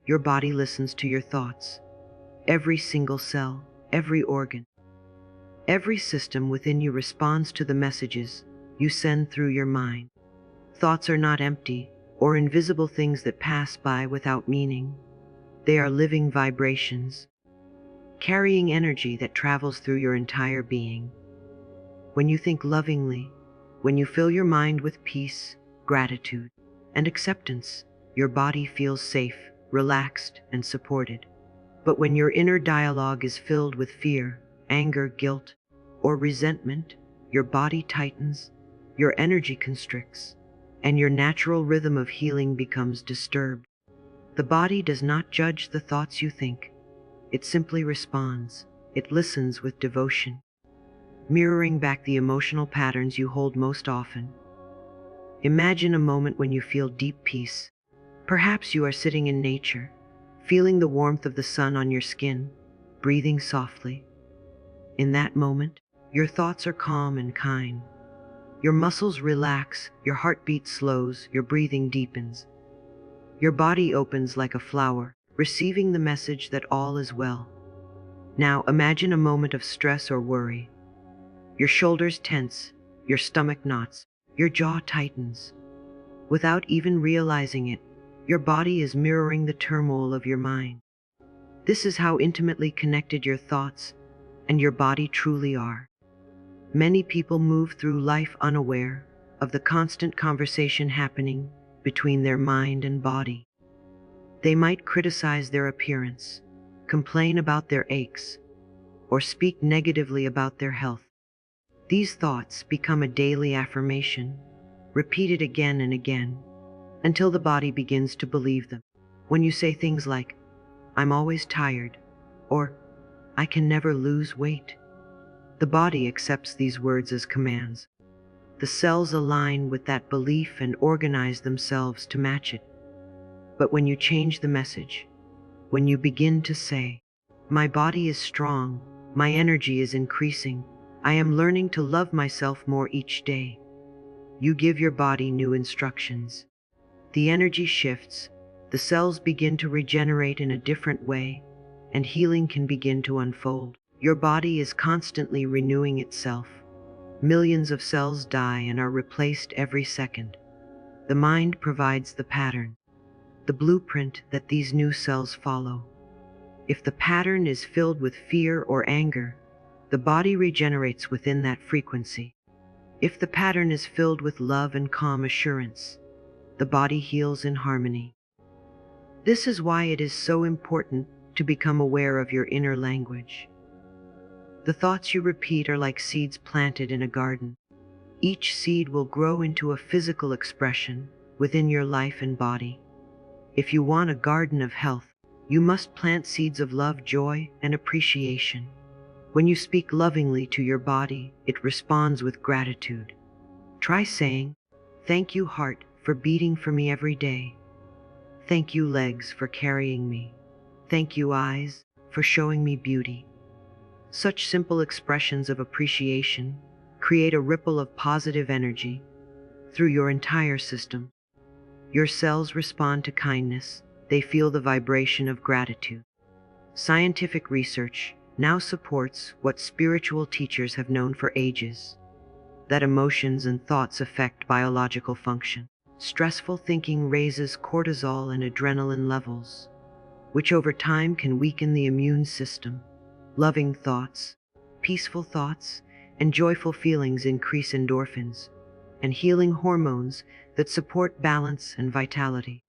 Your body listens to your thoughts. Every single cell, every organ, every system within you responds to the messages you send through your mind. Thoughts are not empty or invisible things that pass by without meaning. They are living vibrations, carrying energy that travels through your entire being. When you think lovingly, when you fill your mind with peace, gratitude, and acceptance, your body feels safe, relaxed, and supported. But when your inner dialogue is filled with fear, anger, guilt, or resentment, your body tightens, your energy constricts, and your natural rhythm of healing becomes disturbed. The body does not judge the thoughts you think. It simply responds. It listens with devotion, mirroring back the emotional patterns you hold most often. Imagine a moment when you feel deep peace. Perhaps you are sitting in nature, feeling the warmth of the sun on your skin, breathing softly. In that moment, your thoughts are calm and kind. Your muscles relax, your heartbeat slows, your breathing deepens. Your body opens like a flower, receiving the message that all is well. Now imagine a moment of stress or worry. Your shoulders tense, your stomach knots, your jaw tightens. Without even realizing it, your body is mirroring the turmoil of your mind. This is how intimately connected your thoughts and your body truly are. Many people move through life unaware of the constant conversation happening between their mind and body. They might criticize their appearance, complain about their aches, or speak negatively about their health. These thoughts become a daily affirmation, repeated again and again, until the body begins to believe them. When you say things like, "I'm always tired," or "I can never lose weight," the body accepts these words as commands. The cells align with that belief and organize themselves to match it. But when you change the message, when you begin to say, "My body is strong, my energy is increasing, I am learning to love myself more each day," you give your body new instructions. The energy shifts, the cells begin to regenerate in a different way, and healing can begin to unfold. Your body is constantly renewing itself. Millions of cells die and are replaced every second. The mind provides the pattern, the blueprint that these new cells follow. If the pattern is filled with fear or anger, the body regenerates within that frequency. If the pattern is filled with love and calm assurance, the body heals in harmony. This is why it is so important to become aware of your inner language. The thoughts you repeat are like seeds planted in a garden. Each seed will grow into a physical expression within your life and body. If you want a garden of health, you must plant seeds of love, joy, and appreciation. When you speak lovingly to your body, it responds with gratitude. Try saying, "Thank you, heart, for beating for me every day. Thank you, legs, for carrying me. Thank you, eyes, for showing me beauty." Such simple expressions of appreciation create a ripple of positive energy through your entire system. Your cells respond to kindness. They feel the vibration of gratitude. Scientific research now supports what spiritual teachers have known for ages, that emotions and thoughts affect biological function. Stressful thinking raises cortisol and adrenaline levels, which over time can weaken the immune system. Loving thoughts, peaceful thoughts, and joyful feelings increase endorphins and healing hormones that support balance and vitality.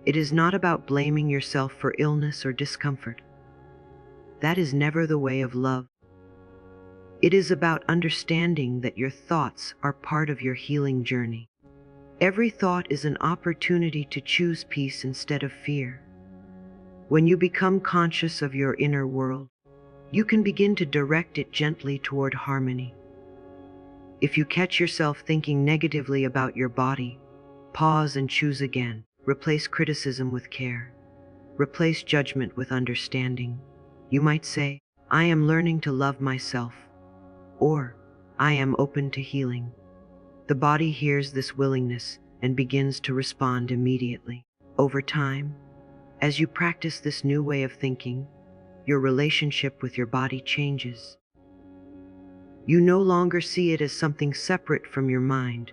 It is not about blaming yourself for illness or discomfort. That is never the way of love. It is about understanding that your thoughts are part of your healing journey. Every thought is an opportunity to choose peace instead of fear. When you become conscious of your inner world, you can begin to direct it gently toward harmony. If you catch yourself thinking negatively about your body, pause and choose again. Replace criticism with care. Replace judgment with understanding. You might say, "I am learning to love myself," or "I am open to healing." The body hears this willingness and begins to respond immediately. Over time, As you practice this new way of thinking, your relationship with your body changes. You no longer see it as something separate from your mind,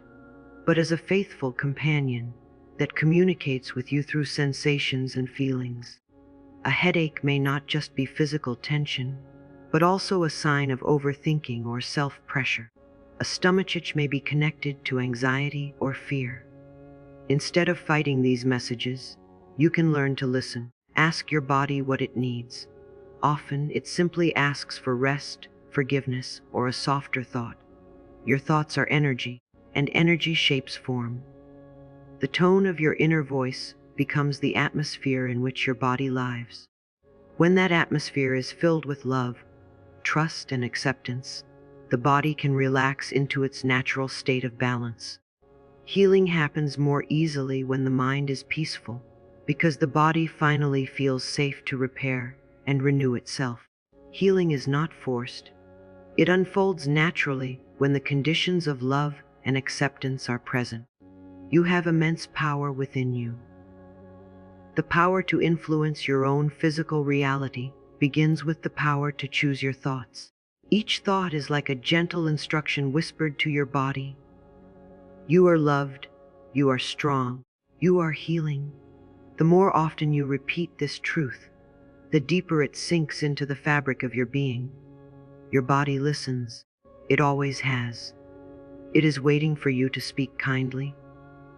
but as a faithful companion that communicates with you through sensations and feelings. A headache may not just be physical tension, but also a sign of overthinking or self-pressure. A stomachache may be connected to anxiety or fear. Instead of fighting these messages, you can learn to listen. Ask your body what it needs. Often, it simply asks for rest, forgiveness, or a softer thought. Your thoughts are energy, and energy shapes form. The tone of your inner voice becomes the atmosphere in which your body lives. When that atmosphere is filled with love, trust, and acceptance, the body can relax into its natural state of balance. Healing happens more easily when the mind is peaceful, because the body finally feels safe to repair and renew itself. Healing is not forced. It unfolds naturally when the conditions of love and acceptance are present. You have immense power within you. The power to influence your own physical reality begins with the power to choose your thoughts. Each thought is like a gentle instruction whispered to your body. You are loved, you are strong, you are healing. The more often you repeat this truth, the deeper it sinks into the fabric of your being. Your body listens. It always has. It is waiting for you to speak kindly,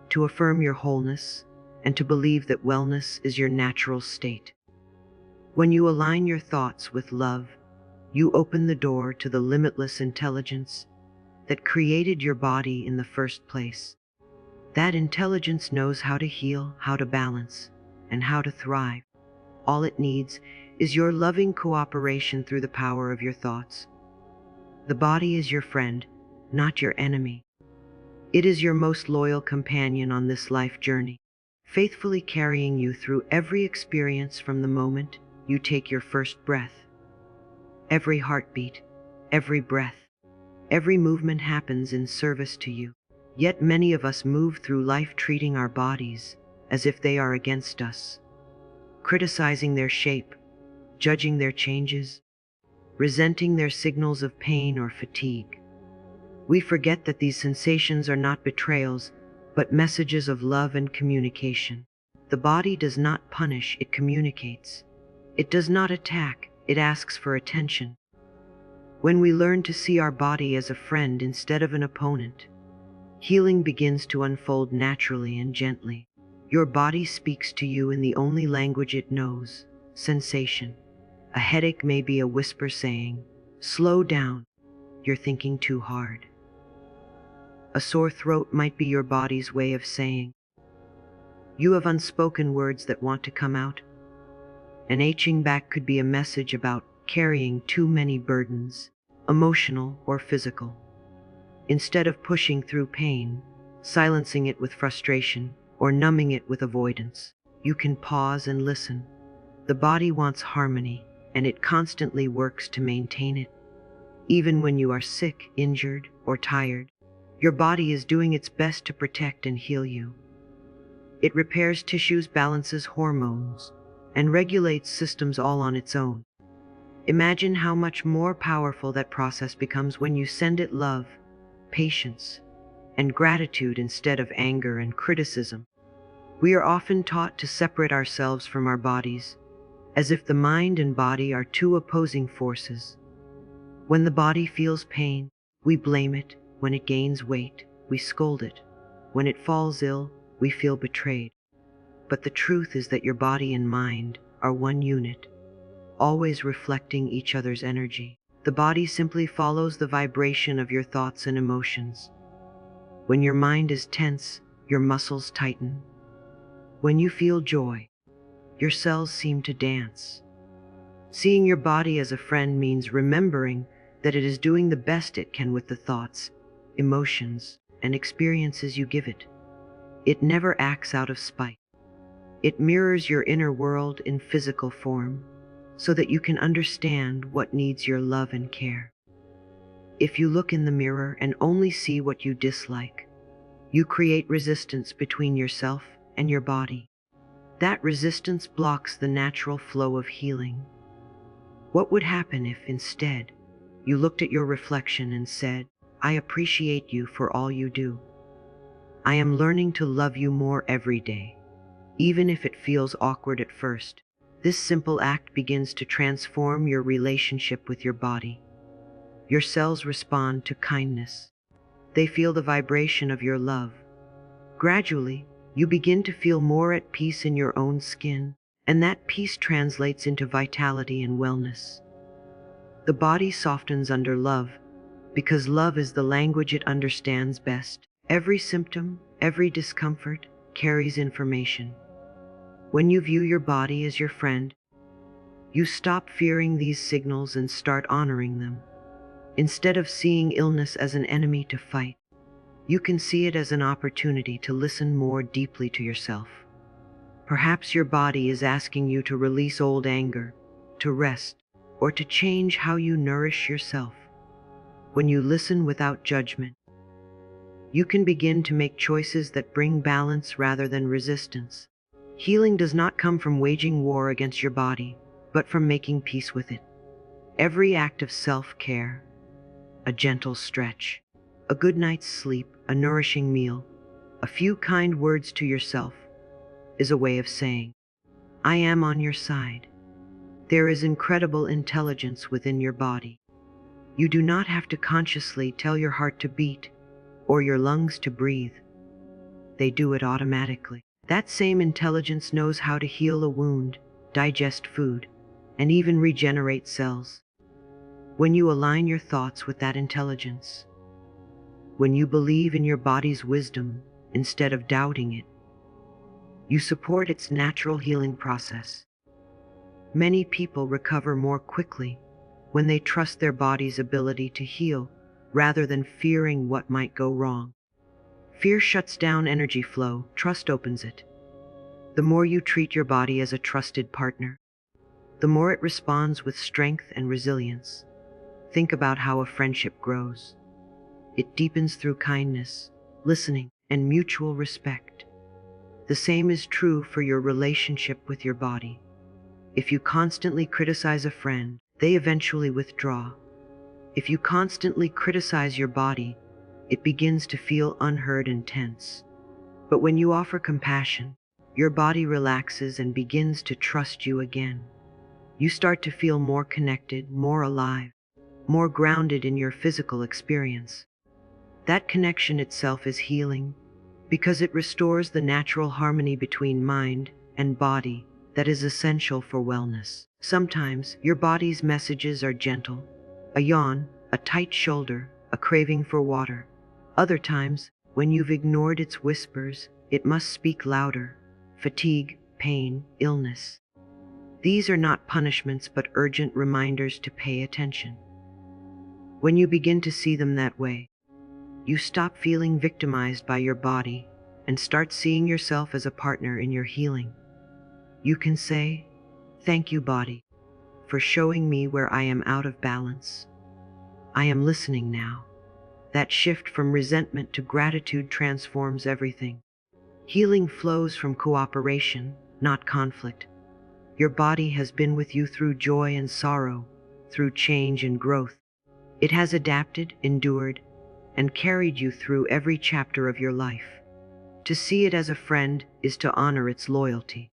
to affirm your wholeness, and to believe that wellness is your natural state. When you align your thoughts with love, you open the door to the limitless intelligence that created your body in the first place. That intelligence knows how to heal, how to balance, and how to thrive. All it needs is your loving cooperation through the power of your thoughts. The body is your friend, not your enemy. It is your most loyal companion on this life journey, faithfully carrying you through every experience from the moment you take your first breath. Every heartbeat, every breath, every movement happens in service to you. Yet many of us move through life treating our bodies as if they are against us, criticizing their shape, judging their changes, resenting their signals of pain or fatigue. We forget that these sensations are not betrayals, but messages of love and communication. The body does not punish, it communicates. It does not attack, it asks for attention. When we learn to see our body as a friend instead of an opponent, healing begins to unfold naturally and gently. Your body speaks to you in the only language it knows, sensation. A headache may be a whisper saying, "Slow down, you're thinking too hard." A sore throat might be your body's way of saying, "You have unspoken words that want to come out." An aching back could be a message about carrying too many burdens, emotional or physical. Instead of pushing through pain, silencing it with frustration, or numbing it with avoidance, you can pause and listen. The body wants harmony, and it constantly works to maintain it. Even when you are sick, injured, or tired, your body is doing its best to protect and heal you. It repairs tissues, balances hormones, and regulates systems all on its own. Imagine how much more powerful that process becomes when you send it love, patience, and gratitude instead of anger and criticism. We are often taught to separate ourselves from our bodies, as if the mind and body are two opposing forces. When the body feels pain, we blame it. When it gains weight, we scold it. When it falls ill, we feel betrayed. But the truth is that your body and mind are one unit, always reflecting each other's energy. The body simply follows the vibration of your thoughts and emotions. When your mind is tense, your muscles tighten. When you feel joy, your cells seem to dance. Seeing your body as a friend means remembering that it is doing the best it can with the thoughts, emotions, and experiences you give it. It never acts out of spite. It mirrors your inner world in physical form, so that you can understand what needs your love and care. If you look in the mirror and only see what you dislike, you create resistance between yourself and your body. That resistance blocks the natural flow of healing. What would happen if, instead, you looked at your reflection and said, "I appreciate you for all you do. I am learning to love you more every day, even if it feels awkward at first." This simple act begins to transform your relationship with your body. Your cells respond to kindness. They feel the vibration of your love. Gradually, you begin to feel more at peace in your own skin, and that peace translates into vitality and wellness. The body softens under love, because love is the language it understands best. Every symptom, every discomfort carries information. When you view your body as your friend, you stop fearing these signals and start honoring them. Instead of seeing illness as an enemy to fight, you can see it as an opportunity to listen more deeply to yourself. Perhaps your body is asking you to release old anger, to rest, or to change how you nourish yourself. When you listen without judgment, you can begin to make choices that bring balance rather than resistance. Healing does not come from waging war against your body, but from making peace with it. Every act of self-care, a gentle stretch, a good night's sleep, a nourishing meal, a few kind words to yourself, is a way of saying, "I am on your side." There is incredible intelligence within your body. You do not have to consciously tell your heart to beat or your lungs to breathe. They do it automatically. That same intelligence knows how to heal a wound, digest food, and even regenerate cells. When you align your thoughts with that intelligence, when you believe in your body's wisdom instead of doubting it, you support its natural healing process. Many people recover more quickly when they trust their body's ability to heal rather than fearing what might go wrong. Fear shuts down energy flow, trust opens it. The more you treat your body as a trusted partner, the more it responds with strength and resilience. Think about how a friendship grows. It deepens through kindness, listening, and mutual respect. The same is true for your relationship with your body. If you constantly criticize a friend, they eventually withdraw. If you constantly criticize your body, it begins to feel unheard and tense. But when you offer compassion, your body relaxes and begins to trust you again. You start to feel more connected, more alive, more grounded in your physical experience. That connection itself is healing, because it restores the natural harmony between mind and body that is essential for wellness. Sometimes your body's messages are gentle, a yawn, a tight shoulder, a craving for water. Other times, when you've ignored its whispers, it must speak louder: fatigue, pain, illness. These are not punishments but urgent reminders to pay attention. When you begin to see them that way, you stop feeling victimized by your body and start seeing yourself as a partner in your healing. You can say, "Thank you, body, for showing me where I am out of balance. I am listening now." That shift from resentment to gratitude transforms everything. Healing flows from cooperation, not conflict. Your body has been with you through joy and sorrow, through change and growth. It has adapted, endured, and carried you through every chapter of your life. To see it as a friend is to honor its loyalty.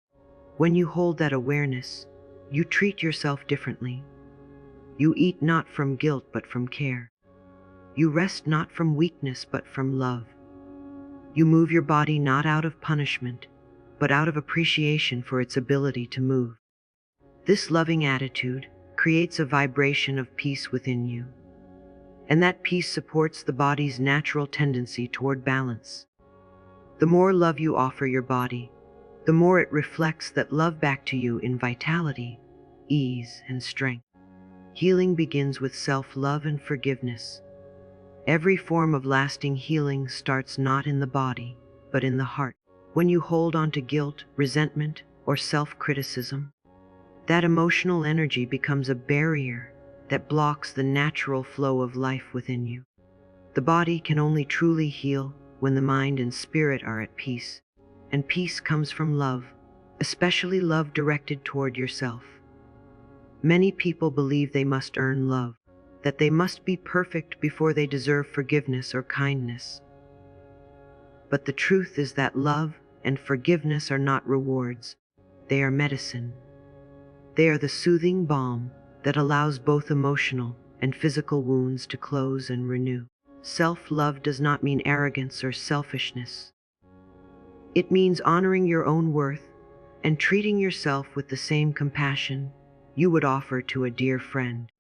When you hold that awareness, you treat yourself differently. You eat not from guilt but from care. You rest not from weakness but from love. You move your body not out of punishment, but out of appreciation for its ability to move. This loving attitude creates a vibration of peace within you, and that peace supports the body's natural tendency toward balance. The more love you offer your body, the more it reflects that love back to you in vitality, ease, and strength. Healing begins with self-love and forgiveness. Every form of lasting healing starts not in the body, but in the heart. When you hold on to guilt, resentment, or self-criticism, that emotional energy becomes a barrier that blocks the natural flow of life within you. The body can only truly heal when the mind and spirit are at peace, and peace comes from love, especially love directed toward yourself. Many people believe they must earn love, that they must be perfect before they deserve forgiveness or kindness. But the truth is that love and forgiveness are not rewards, they are medicine. They are the soothing balm that allows both emotional and physical wounds to close and renew. Self-love does not mean arrogance or selfishness. It means honoring your own worth and treating yourself with the same compassion you would offer to a dear friend.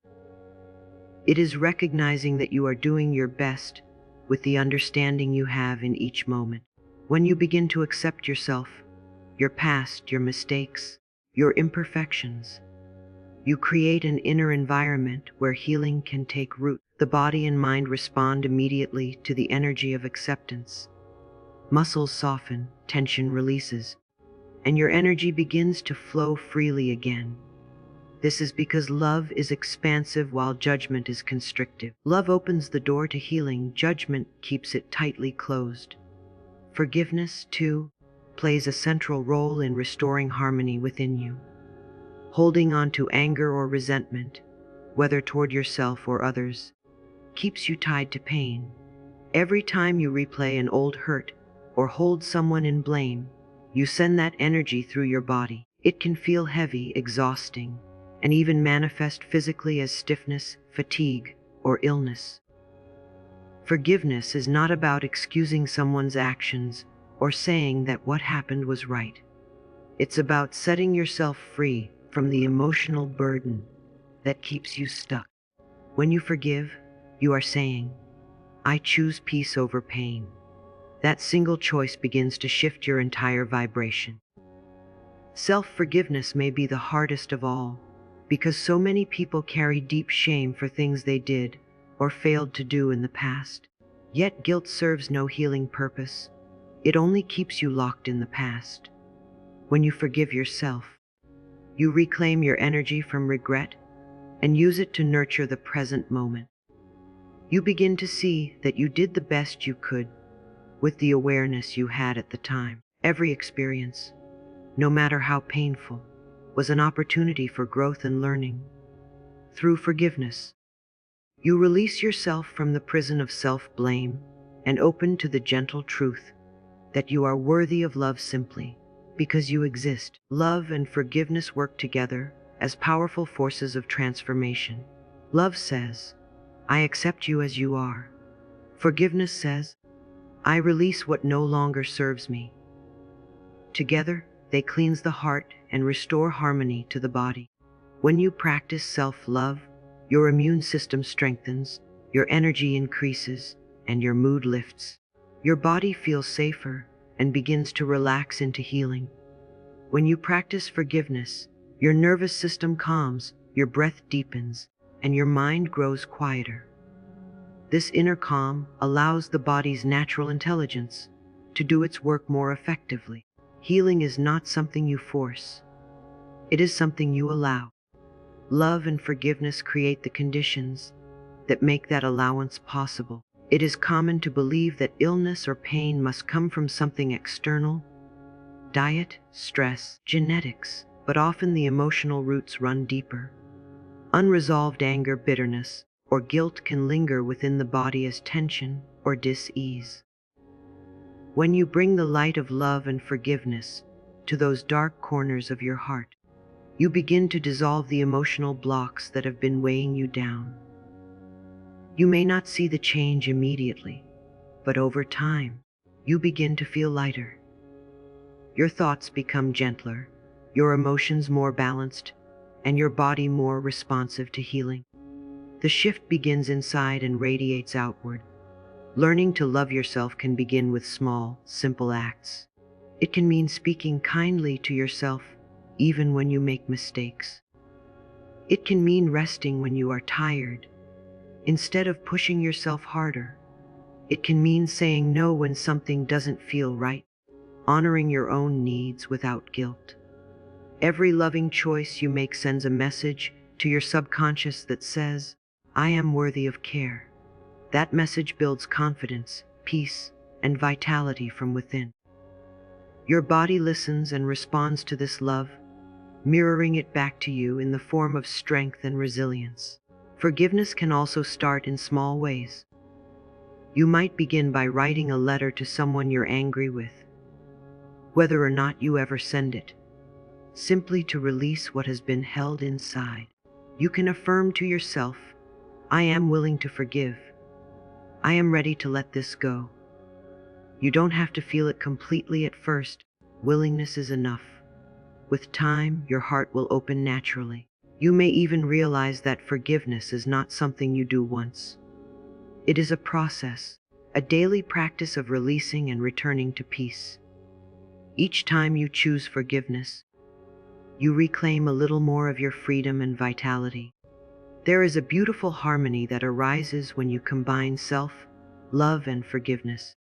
It is recognizing that you are doing your best with the understanding you have in each moment. When you begin to accept yourself, your past, your mistakes, your imperfections, you create an inner environment where healing can take root. The body and mind respond immediately to the energy of acceptance. Muscles soften, tension releases, and your energy begins to flow freely again. This is because love is expansive while judgment is constrictive. Love opens the door to healing, judgment keeps it tightly closed. Forgiveness, too, plays a central role in restoring harmony within you. Holding on to anger or resentment, whether toward yourself or others, keeps you tied to pain. Every time you replay an old hurt or hold someone in blame, you send that energy through your body. It can feel heavy, exhausting, and even manifest physically as stiffness, fatigue, or illness. Forgiveness is not about excusing someone's actions or saying that what happened was right. It's about setting yourself free from the emotional burden that keeps you stuck. When you forgive, you are saying, I choose peace over pain. That single choice begins to shift your entire vibration. Self-forgiveness may be the hardest of all, because so many people carry deep shame for things they did or failed to do in the past. Yet guilt serves no healing purpose. It only keeps you locked in the past. When you forgive yourself, you reclaim your energy from regret and use it to nurture the present moment. You begin to see that you did the best you could with the awareness you had at the time. Every experience, no matter how painful, was an opportunity for growth and learning. Through forgiveness, you release yourself from the prison of self-blame and open to the gentle truth that you are worthy of love simply because you exist. Love and forgiveness work together as powerful forces of transformation. Love says, I accept you as you are. Forgiveness says, I release what no longer serves me. Together, they cleanse the heart and restore harmony to the body. When you practice self-love, your immune system strengthens, your energy increases, and your mood lifts. Your body feels safer and begins to relax into healing. When you practice forgiveness, your nervous system calms, your breath deepens, and your mind grows quieter. This inner calm allows the body's natural intelligence to do its work more effectively. Healing is not something you force. It is something you allow. Love and forgiveness create the conditions that make that allowance possible. It is common to believe that illness or pain must come from something external, diet, stress, genetics, but often the emotional roots run deeper. Unresolved anger, bitterness, or guilt can linger within the body as tension or dis-ease. When you bring the light of love and forgiveness to those dark corners of your heart, you begin to dissolve the emotional blocks that have been weighing you down. You may not see the change immediately, but over time, you begin to feel lighter. Your thoughts become gentler, your emotions more balanced, and your body more responsive to healing. The shift begins inside and radiates outward. Learning to love yourself can begin with small, simple acts. It can mean speaking kindly to yourself even when you make mistakes. It can mean resting when you are tired, instead of pushing yourself harder. It can mean saying no when something doesn't feel right, honoring your own needs without guilt. Every loving choice you make sends a message to your subconscious that says, I am worthy of care. That message builds confidence, peace, and vitality from within. Your body listens and responds to this love, mirroring it back to you in the form of strength and resilience. Forgiveness can also start in small ways. You might begin by writing a letter to someone you're angry with, whether or not you ever send it, simply to release what has been held inside. You can affirm to yourself, I am willing to forgive. I am ready to let this go. You don't have to feel it completely at first. Willingness is enough. With time, your heart will open naturally. You may even realize that forgiveness is not something you do once. It is a process, a daily practice of releasing and returning to peace. Each time you choose forgiveness, you reclaim a little more of your freedom and vitality. There is a beautiful harmony that arises when you combine self-love and forgiveness.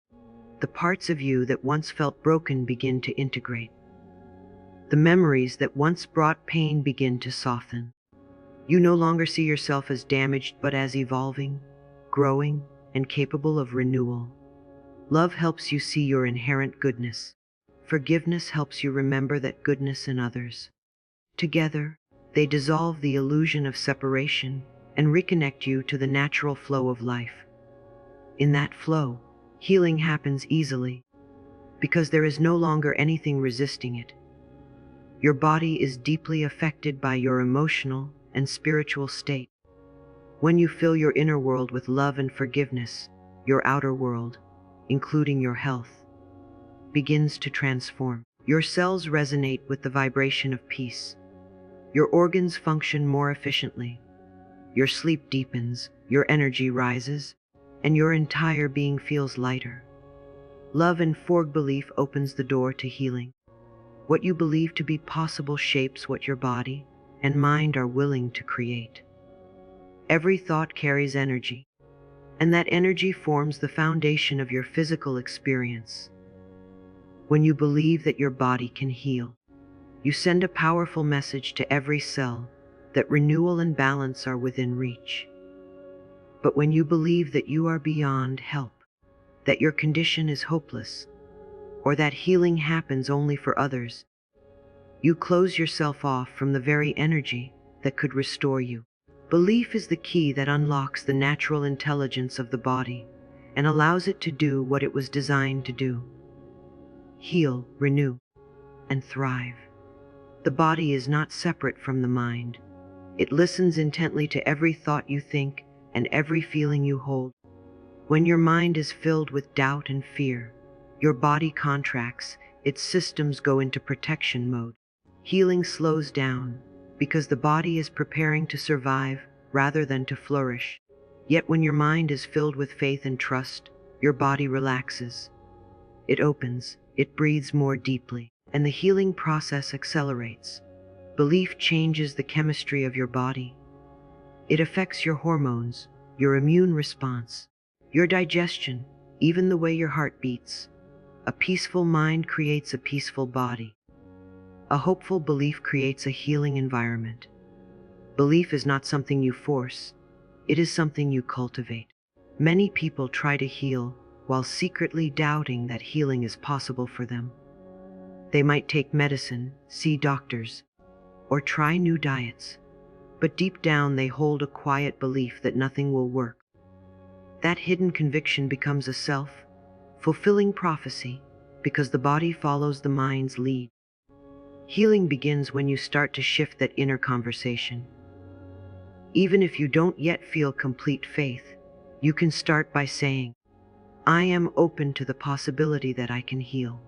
The parts of you that once felt broken begin to integrate. The memories that once brought pain begin to soften. You no longer see yourself as damaged but as evolving, growing, and capable of renewal. Love helps you see your inherent goodness. Forgiveness helps you remember that goodness in others. Together, they dissolve the illusion of separation and reconnect you to the natural flow of life. In that flow, healing happens easily, because there is no longer anything resisting it. Your body is deeply affected by your emotional and spiritual state. When you fill your inner world with love and forgiveness, your outer world, including your health, begins to transform. Your cells resonate with the vibration of peace. Your organs function more efficiently. Your sleep deepens, your energy rises, and your entire being feels lighter. Love and belief opens the door to healing. What you believe to be possible shapes what your body and mind are willing to create. Every thought carries energy, and that energy forms the foundation of your physical experience. When you believe that your body can heal, you send a powerful message to every cell that renewal and balance are within reach. But when you believe that you are beyond help, that your condition is hopeless, or that healing happens only for others, you close yourself off from the very energy that could restore you. Belief is the key that unlocks the natural intelligence of the body and allows it to do what it was designed to do: heal, renew, and thrive. The body is not separate from the mind. It listens intently to every thought you think and every feeling you hold. When your mind is filled with doubt and fear, your body contracts, its systems go into protection mode. Healing slows down because the body is preparing to survive rather than to flourish. Yet when your mind is filled with faith and trust, your body relaxes. It opens, it breathes more deeply, and the healing process accelerates. Belief changes the chemistry of your body. It affects your hormones, your immune response, your digestion, even the way your heart beats. A peaceful mind creates a peaceful body. A hopeful belief creates a healing environment. Belief is not something you force, it is something you cultivate. Many people try to heal while secretly doubting that healing is possible for them. They might take medicine, see doctors, or try new diets, but deep down they hold a quiet belief that nothing will work. That hidden conviction becomes a self-fulfilling prophecy because the body follows the mind's lead. Healing begins when you start to shift that inner conversation. Even if you don't yet feel complete faith, you can start by saying, I am open to the possibility that I can heal.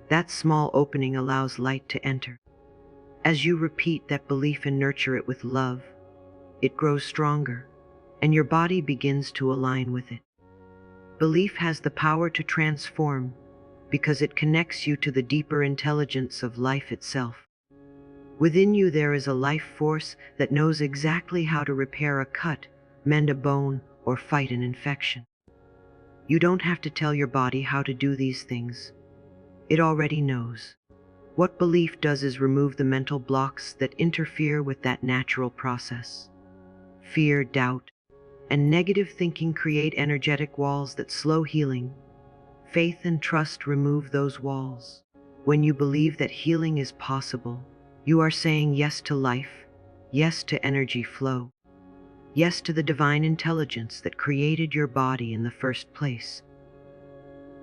That small opening allows light to enter. As you repeat that belief and nurture it with love, it grows stronger, and your body begins to align with it. Belief has the power to transform because it connects you to the deeper intelligence of life itself. Within you there is a life force that knows exactly how to repair a cut, mend a bone, or fight an infection. You don't have to tell your body how to do these things. It already knows. What belief does is remove the mental blocks that interfere with that natural process. Fear, doubt, and negative thinking create energetic walls that slow healing. Faith and trust remove those walls. When you believe that healing is possible, you are saying yes to life, yes to energy flow, yes to the divine intelligence that created your body in the first place.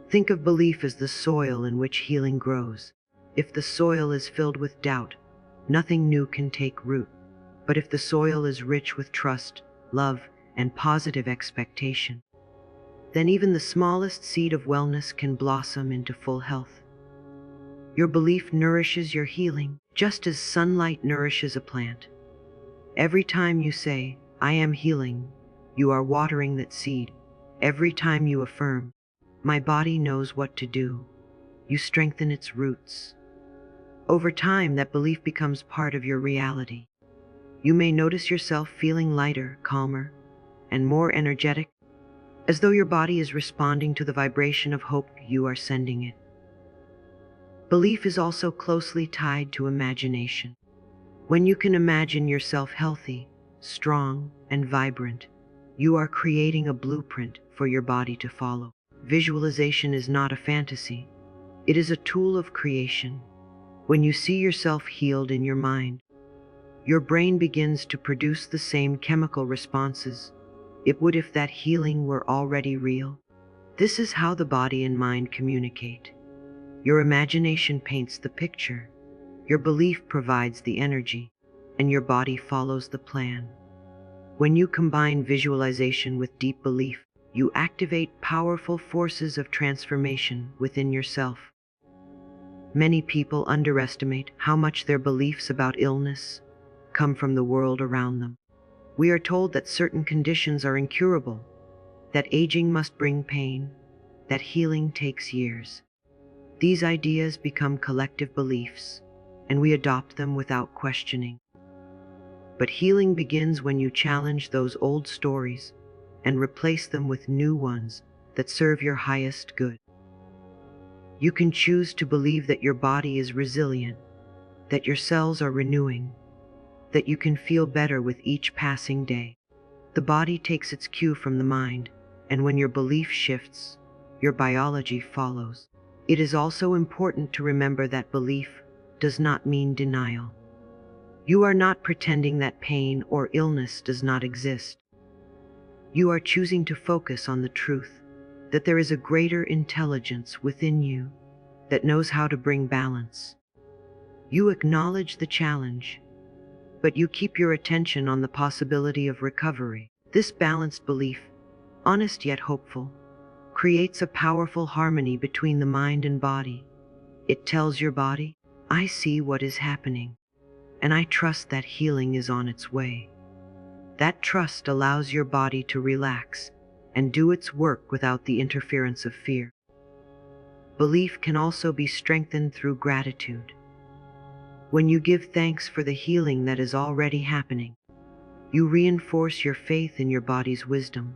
Think of belief as the soil in which healing grows. If the soil is filled with doubt, nothing new can take root. But if the soil is rich with trust, love, and positive expectation, then even the smallest seed of wellness can blossom into full health. Your belief nourishes your healing, just as sunlight nourishes a plant. Every time you say, "I am healing," you are watering that seed. Every time you affirm, "My body knows what to do," you strengthen its roots. Over time, that belief becomes part of your reality. You may notice yourself feeling lighter, calmer, and more energetic, as though your body is responding to the vibration of hope you are sending it. Belief is also closely tied to imagination. When you can imagine yourself healthy, strong, and vibrant, you are creating a blueprint for your body to follow. Visualization is not a fantasy. It is a tool of creation. When you see yourself healed in your mind, your brain begins to produce the same chemical responses it would if that healing were already real. This is how the body and mind communicate. Your imagination paints the picture, your belief provides the energy, and your body follows the plan. When you combine visualization with deep belief, you activate powerful forces of transformation within yourself. Many people underestimate how much their beliefs about illness come from the world around them. We are told that certain conditions are incurable, that aging must bring pain, that healing takes years. These ideas become collective beliefs, and we adopt them without questioning. But healing begins when you challenge those old stories and replace them with new ones that serve your highest good. You can choose to believe that your body is resilient, that your cells are renewing, that you can feel better with each passing day. The body takes its cue from the mind, and when your belief shifts, your biology follows. It is also important to remember that belief does not mean denial. You are not pretending that pain or illness does not exist. You are choosing to focus on the truth that there is a greater intelligence within you that knows how to bring balance. You acknowledge the challenge, but you keep your attention on the possibility of recovery. This balanced belief, honest yet hopeful, creates a powerful harmony between the mind and body. It tells your body, "I see what is happening, and I trust that healing is on its way." That trust allows your body to relax and do its work without the interference of fear. Belief can also be strengthened through gratitude. When you give thanks for the healing that is already happening, you reinforce your faith in your body's wisdom.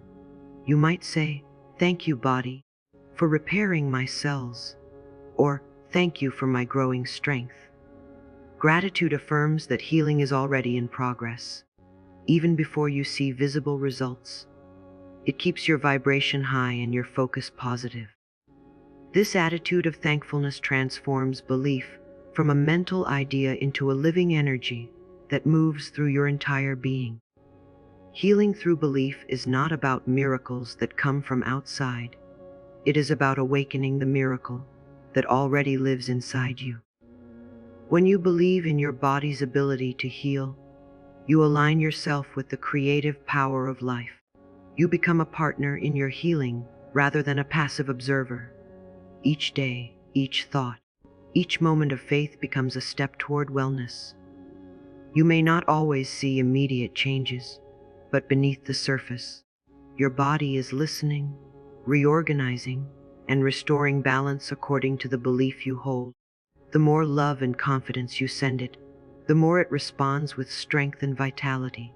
You might say, "Thank you, body, for repairing my cells," or "Thank you for my growing strength." Gratitude affirms that healing is already in progress, even before you see visible results. It keeps your vibration high and your focus positive. This attitude of thankfulness transforms belief from a mental idea into a living energy that moves through your entire being. Healing through belief is not about miracles that come from outside. It is about awakening the miracle that already lives inside you. When you believe in your body's ability to heal, you align yourself with the creative power of life. You become a partner in your healing rather than a passive observer. Each day, each thought, each moment of faith becomes a step toward wellness. You may not always see immediate changes, but beneath the surface, your body is listening, reorganizing, and restoring balance according to the belief you hold. The more love and confidence you send it, the more it responds with strength and vitality.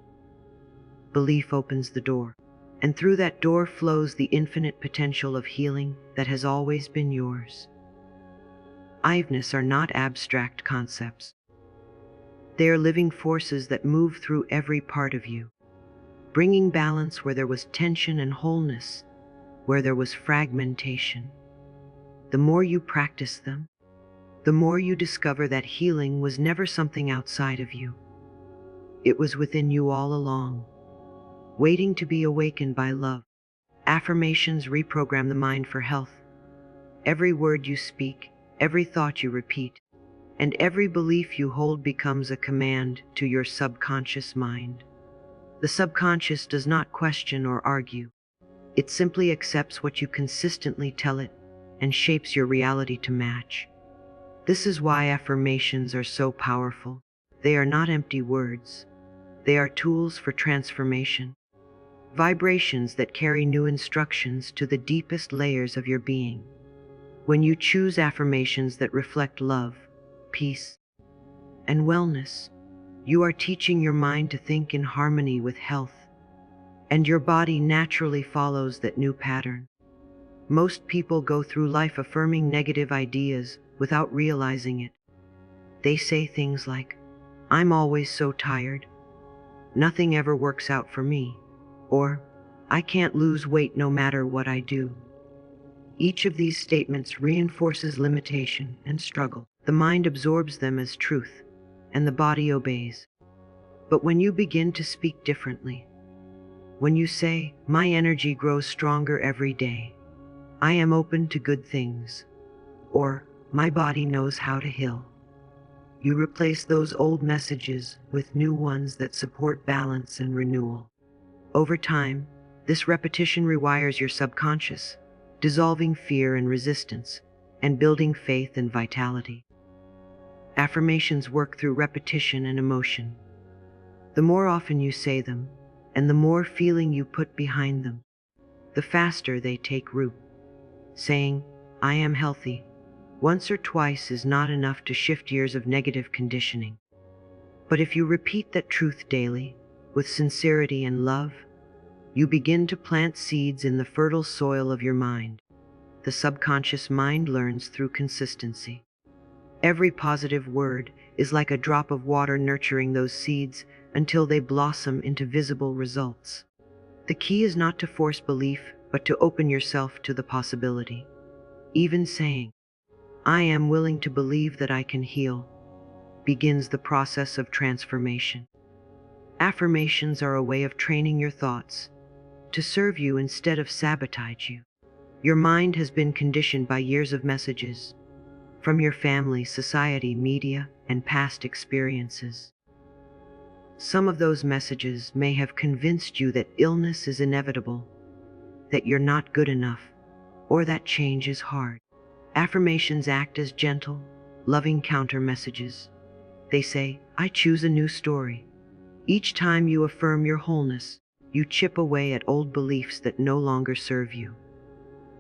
Belief opens the door, and through that door flows the infinite potential of healing that has always been yours. Are not abstract concepts. They are living forces that move through every part of you, bringing balance where there was tension and wholeness where there was fragmentation. The more you practice them, the more you discover that healing was never something outside of you. It was within you all along, waiting to be awakened by love. Affirmations reprogram the mind for health. Every word you speak, every thought you repeat, and every belief you hold becomes a command to your subconscious mind. The subconscious does not question or argue. It simply accepts what you consistently tell it and shapes your reality to match. This is why affirmations are so powerful. They are not empty words. They are tools for transformation, vibrations that carry new instructions to the deepest layers of your being. When you choose affirmations that reflect love, peace, and wellness, you are teaching your mind to think in harmony with health, and your body naturally follows that new pattern. Most people go through life affirming negative ideas without realizing it. They say things like, "I'm always so tired," "Nothing ever works out for me," or "I can't lose weight no matter what I do." Each of these statements reinforces limitation and struggle. The mind absorbs them as truth, and the body obeys. But when you begin to speak differently, when you say, "My energy grows stronger every day," "I am open to good things," or "My body knows how to heal," you replace those old messages with new ones that support balance and renewal. Over time, this repetition rewires your subconscious, dissolving fear and resistance, and building faith and vitality. Affirmations work through repetition and emotion. The more often you say them, and the more feeling you put behind them, the faster they take root. Saying, "I am healthy," once or twice is not enough to shift years of negative conditioning. But if you repeat that truth daily, with sincerity and love, you begin to plant seeds in the fertile soil of your mind. The subconscious mind learns through consistency. Every positive word is like a drop of water nurturing those seeds until they blossom into visible results. The key is not to force belief, but to open yourself to the possibility. Even saying, "I am willing to believe that I can heal," begins the process of transformation. Affirmations are a way of training your thoughts to serve you instead of sabotage you. Your mind has been conditioned by years of messages from your family, society, media, and past experiences. Some of those messages may have convinced you that illness is inevitable, that you're not good enough, or that change is hard. Affirmations act as gentle, loving counter messages. They say, "I choose a new story." Each time you affirm your wholeness, you chip away at old beliefs that no longer serve you.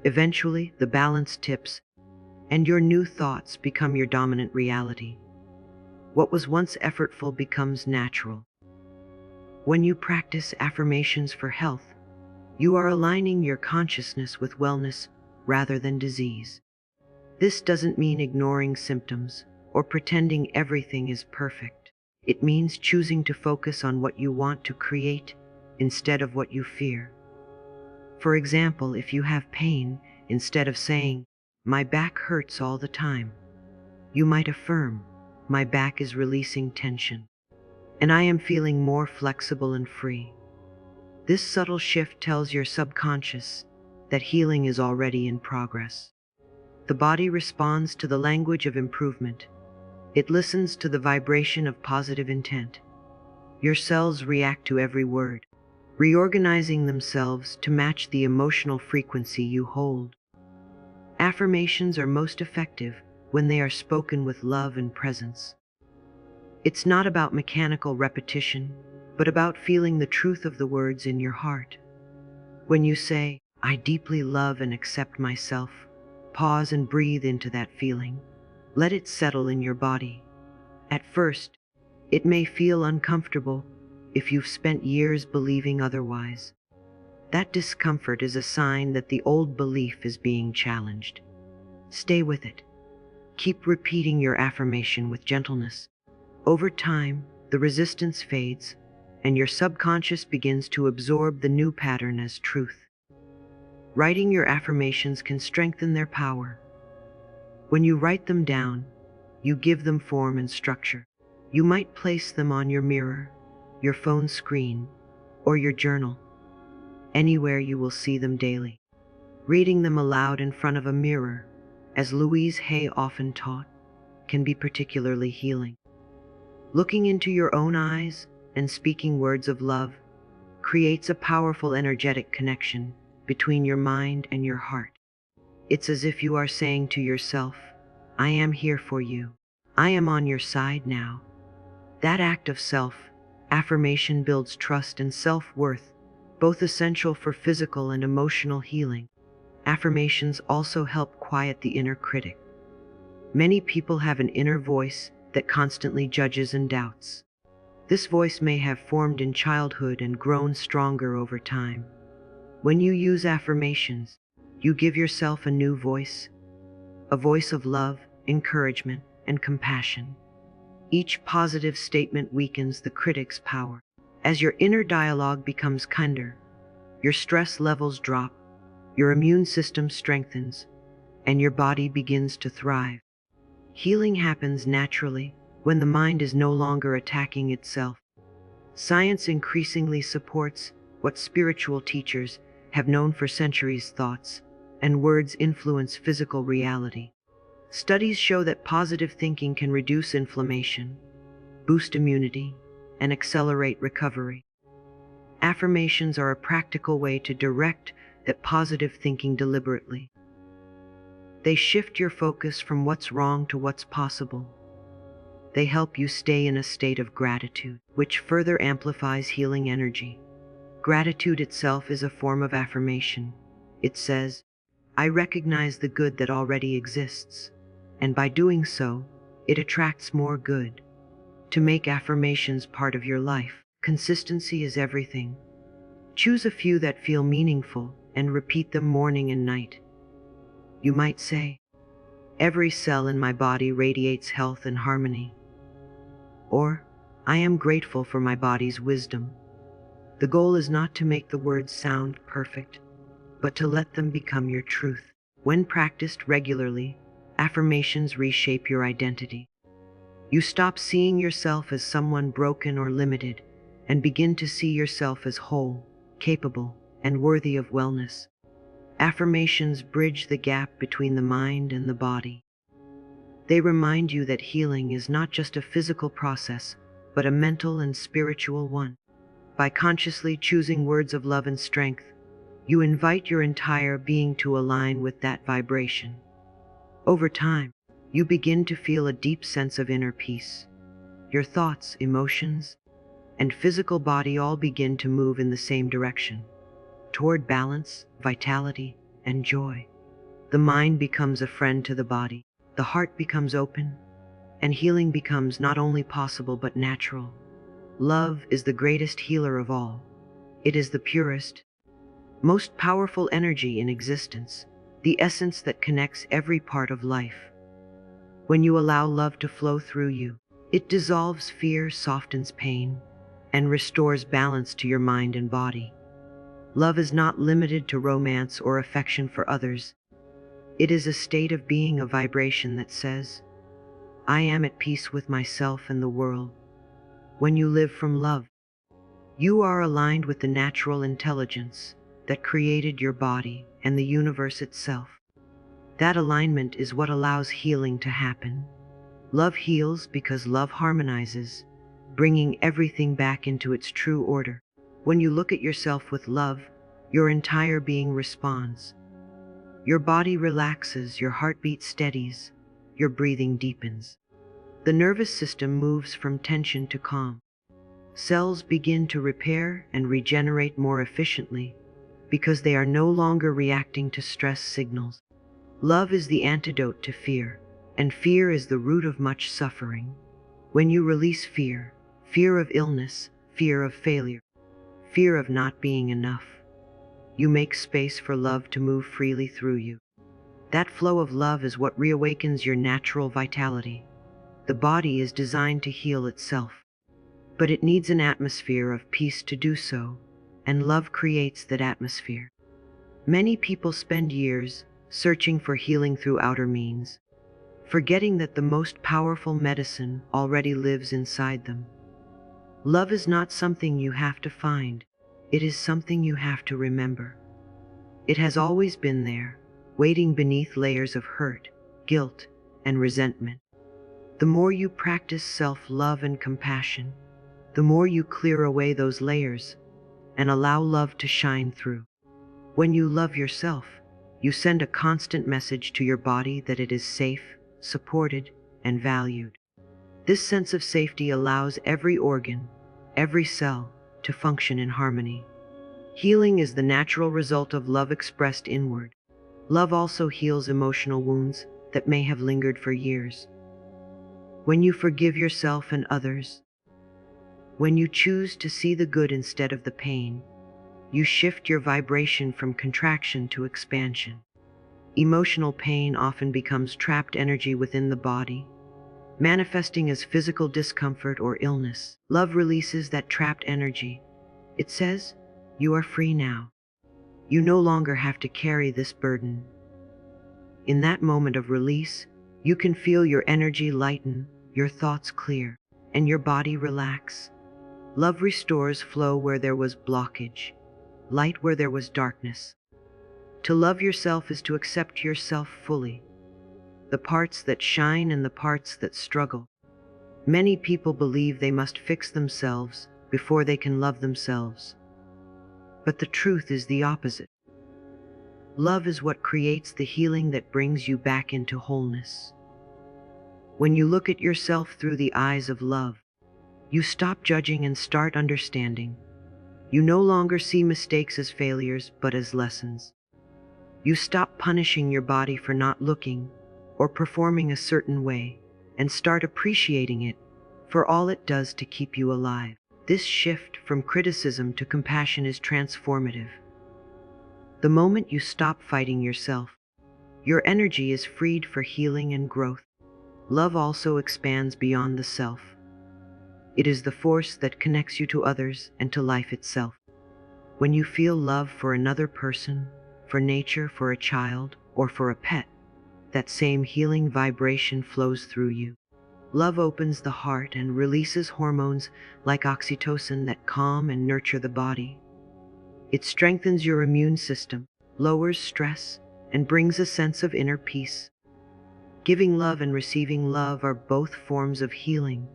Eventually, the balance tips, and your new thoughts become your dominant reality. What was once effortful becomes natural. When you practice affirmations for health, you are aligning your consciousness with wellness rather than disease. This doesn't mean ignoring symptoms or pretending everything is perfect. It means choosing to focus on what you want to create instead of what you fear. For example, if you have pain, instead of saying, "My back hurts all the time," you might affirm, "My back is releasing tension, and I am feeling more flexible and free." This subtle shift tells your subconscious that healing is already in progress. The body responds to the language of improvement. It listens to the vibration of positive intent. Your cells react to every word, reorganizing themselves to match the emotional frequency you hold. Affirmations are most effective when they are spoken with love and presence. It's not about mechanical repetition, but about feeling the truth of the words in your heart. When you say, "I deeply love and accept myself," pause and breathe into that feeling. Let it settle in your body. At first, it may feel uncomfortable if you've spent years believing otherwise. That discomfort is a sign that the old belief is being challenged. Stay with it. Keep repeating your affirmation with gentleness. Over time, the resistance fades, and your subconscious begins to absorb the new pattern as truth. Writing your affirmations can strengthen their power. When you write them down, you give them form and structure. You might place them on your mirror, your phone screen, or your journal. Anywhere you will see them daily. Reading them aloud in front of a mirror, as Louise Hay often taught, can be particularly healing. Looking into your own eyes and speaking words of love creates a powerful energetic connection between your mind and your heart. It's as if you are saying to yourself, I am here for you. I am on your side now. That act of self-affirmation builds trust and self-worth, both essential for physical and emotional healing. Affirmations also help quiet the inner critic. Many people have an inner voice that constantly judges and doubts. This voice may have formed in childhood and grown stronger over time. When you use affirmations, you give yourself a new voice, a voice of love, encouragement, and compassion. Each positive statement weakens the critic's power. As your inner dialogue becomes kinder, your stress levels drop, your immune system strengthens, and your body begins to thrive. Healing happens naturally when the mind is no longer attacking itself. Science increasingly supports what spiritual teachers have known for centuries: thoughts and words influence physical reality. Studies show that positive thinking can reduce inflammation, boost immunity, and accelerate recovery. Affirmations are a practical way to direct that positive thinking deliberately. They shift your focus from what's wrong to what's possible. They help you stay in a state of gratitude, which further amplifies healing energy. Gratitude itself is a form of affirmation. It says, I recognize the good that already exists, and by doing so, it attracts more good. To make affirmations part of your life, consistency is everything. Choose a few that feel meaningful and repeat them morning and night. You might say, every cell in my body radiates health and harmony. Or, I am grateful for my body's wisdom. The goal is not to make the words sound perfect, but to let them become your truth. When practiced regularly, affirmations reshape your identity. You stop seeing yourself as someone broken or limited and begin to see yourself as whole, capable, and worthy of wellness. Affirmations bridge the gap between the mind and the body. They remind you that healing is not just a physical process, but a mental and spiritual one. By consciously choosing words of love and strength, you invite your entire being to align with that vibration. Over time, you begin to feel a deep sense of inner peace. Your thoughts, emotions, and physical body all begin to move in the same direction, toward balance, vitality, and joy. The mind becomes a friend to the body, the heart becomes open, and healing becomes not only possible but natural. Love is the greatest healer of all. It is the purest, most powerful energy in existence, the essence that connects every part of life. When you allow love to flow through you, it dissolves fear, softens pain, and restores balance to your mind and body. Love is not limited to romance or affection for others. It is a state of being, a vibration that says, I am at peace with myself and the world. When you live from love, you are aligned with the natural intelligence that created your body and the universe itself. That alignment is what allows healing to happen. Love heals because love harmonizes, bringing everything back into its true order. When you look at yourself with love, your entire being responds. Your body relaxes, your heartbeat steadies, your breathing deepens. The nervous system moves from tension to calm. Cells begin to repair and regenerate more efficiently because they are no longer reacting to stress signals. Love is the antidote to fear, and fear is the root of much suffering. When you release fear, fear of illness, fear of failure, fear of not being enough, you make space for love to move freely through you. That flow of love is what reawakens your natural vitality. The body is designed to heal itself, but it needs an atmosphere of peace to do so, and love creates that atmosphere. Many people spend years searching for healing through outer means. forgetting that the most powerful medicine already lives inside them. Love is not something you have to find, it is something you have to remember. It has always been there, waiting beneath layers of hurt, guilt, and resentment. The more you practice self-love and compassion, the more you clear away those layers and allow love to shine through. When you love yourself, you send a constant message to your body that it is safe, supported, and valued. This sense of safety allows every organ, every cell, to function in harmony. Healing is the natural result of love expressed inward. Love also heals emotional wounds that may have lingered for years. When you forgive yourself and others, when you choose to see the good instead of the pain, you shift your vibration from contraction to expansion. Emotional pain often becomes trapped energy within the body, manifesting as physical discomfort or illness. Love releases that trapped energy. It says, "You are free now. You no longer have to carry this burden." In that moment of release, you can feel your energy lighten, your thoughts clear, and your body relax. Love restores flow where there was blockage, light where there was darkness. To love yourself is to accept yourself fully, the parts that shine and the parts that struggle. Many people believe they must fix themselves before they can love themselves. But the truth is the opposite. Love is what creates the healing that brings you back into wholeness. When you look at yourself through the eyes of love, you stop judging and start understanding. You no longer see mistakes as failures, but as lessons. You stop punishing your body for not looking or performing a certain way, and start appreciating it for all it does to keep you alive. This shift from criticism to compassion is transformative. The moment you stop fighting yourself, your energy is freed for healing and growth. Love also expands beyond the self. It is the force that connects you to others and to life itself. When you feel love for another person, for nature, for a child, or for a pet, that same healing vibration flows through you. Love opens the heart and releases hormones like oxytocin that calm and nurture the body. It strengthens your immune system, lowers stress, and brings a sense of inner peace. Giving love and receiving love are both forms of healing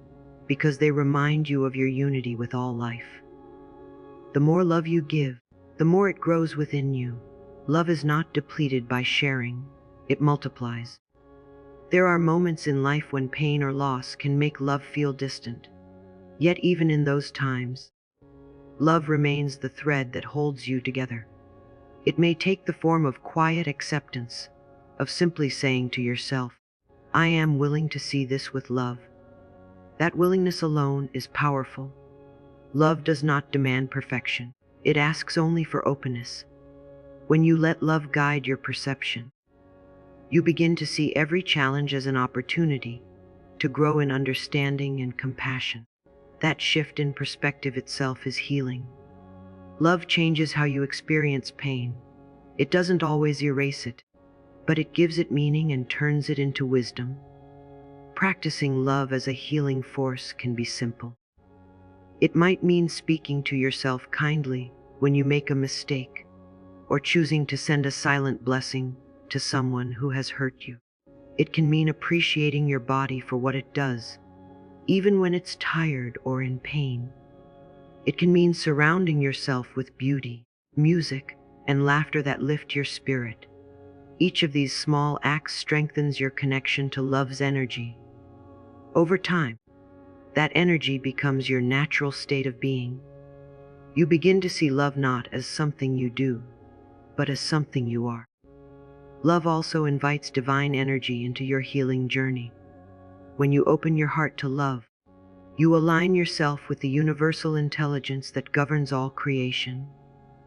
because they remind you of your unity with all life. The more love you give, the more it grows within you. Love is not depleted by sharing, it multiplies. There are moments in life when pain or loss can make love feel distant. Yet even in those times, love remains the thread that holds you together. It may take the form of quiet acceptance, of simply saying to yourself, "I am willing to see this with love." That willingness alone is powerful. Love does not demand perfection. It asks only for openness. When you let love guide your perception, you begin to see every challenge as an opportunity to grow in understanding and compassion. That shift in perspective itself is healing. Love changes how you experience pain. It doesn't always erase it, but it gives it meaning and turns it into wisdom. Practicing love as a healing force can be simple. It might mean speaking to yourself kindly when you make a mistake, or choosing to send a silent blessing to someone who has hurt you. It can mean appreciating your body for what it does, even when it's tired or in pain. It can mean surrounding yourself with beauty, music, and laughter that lift your spirit. Each of these small acts strengthens your connection to love's energy. Over time, that energy becomes your natural state of being. You begin to see love not as something you do, but as something you are. Love also invites divine energy into your healing journey. When you open your heart to love, you align yourself with the universal intelligence that governs all creation.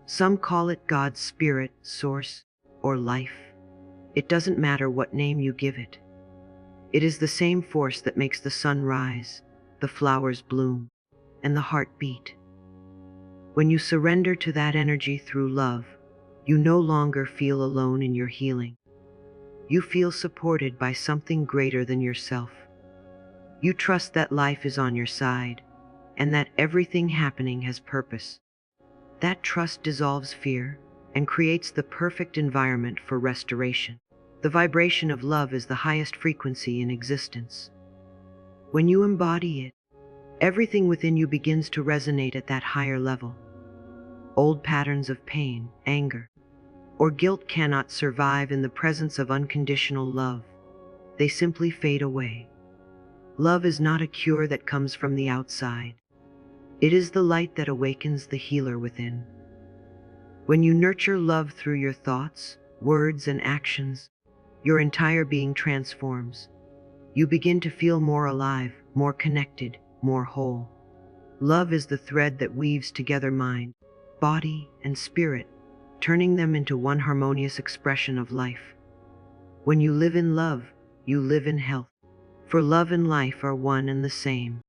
Some call it God's spirit, source, or life. It doesn't matter what name you give it. It is the same force that makes the sun rise, the flowers bloom, and the heart beat. When you surrender to that energy through love, you no longer feel alone in your healing. You feel supported by something greater than yourself. You trust that life is on your side, and that everything happening has purpose. That trust dissolves fear and creates the perfect environment for restoration. The vibration of love is the highest frequency in existence. When you embody it, everything within you begins to resonate at that higher level. Old patterns of pain, anger, or guilt cannot survive in the presence of unconditional love. They simply fade away. Love is not a cure that comes from the outside. It is the light that awakens the healer within. When you nurture love through your thoughts, words, and actions, your entire being transforms. You begin to feel more alive, more connected, more whole. Love is the thread that weaves together mind, body, and spirit, turning them into one harmonious expression of life. When you live in love, you live in health. For love and life are one and the same.